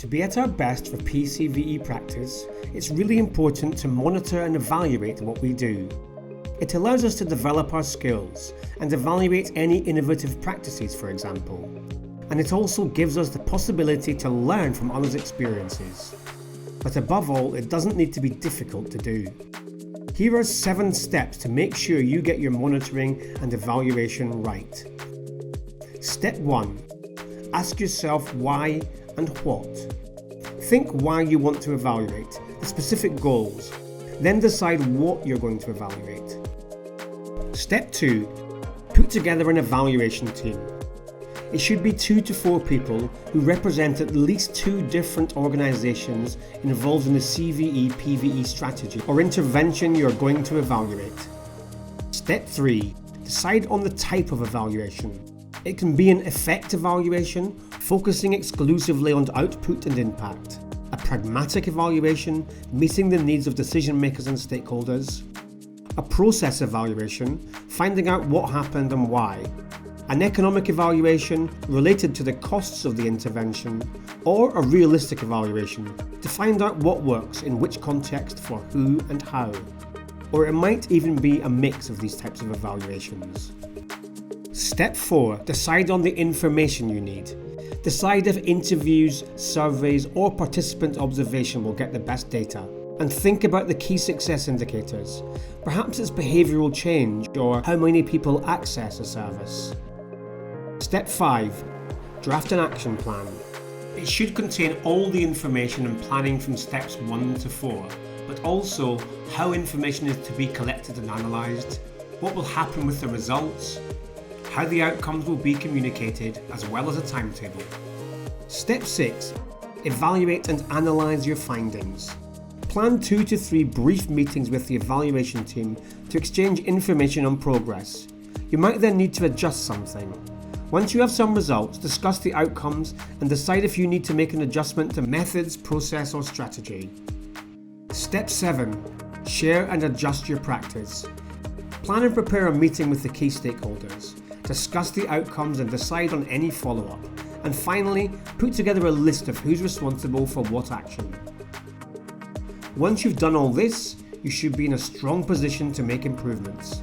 To be at our best for PCVE practice, it's really important to monitor and evaluate what we do. It allows us to develop our skills and evaluate any innovative practices, for example. And it also gives us the possibility to learn from others' experiences. But above all, it doesn't need to be difficult to do. Here are 7 steps to make sure you get your monitoring and evaluation right. Step 1. Ask yourself why and what. Think why you want to evaluate, the specific goals, then decide what you're going to evaluate. Step 2. Put together an evaluation team. It should be 2 to 4 people who represent at least 2 different organisations involved in the CVE/PVE strategy or intervention you're going to evaluate. Step 3. Decide on the type of evaluation. It can be an effect evaluation, focusing exclusively on output and impact, a pragmatic evaluation, meeting the needs of decision makers and stakeholders, a process evaluation, finding out what happened and why, an economic evaluation related to the costs of the intervention, or a realistic evaluation to find out what works in which context for who and how. Or it might even be a mix of these types of evaluations. Step 4. Decide on the information you need. Decide if interviews, surveys, or participant observation will get the best data. And think about the key success indicators. Perhaps it's behavioural change or how many people access a service. Step 5. Draft an action plan. It should contain all the information and planning from steps 1 to 4, but also how information is to be collected and analysed, what will happen with the results, how the outcomes will be communicated, as well as a timetable. Step 6. Evaluate and analyse your findings. Plan 2 to 3 brief meetings with the evaluation team to exchange information on progress. You might then need to adjust something. Once you have some results, discuss the outcomes and decide if you need to make an adjustment to methods, process, or strategy. Step 7. Share and adjust your practice. Plan and prepare a meeting with the key stakeholders. Discuss the outcomes and decide on any follow-up. And finally, put together a list of who's responsible for what action. Once you've done all this, you should be in a strong position to make improvements.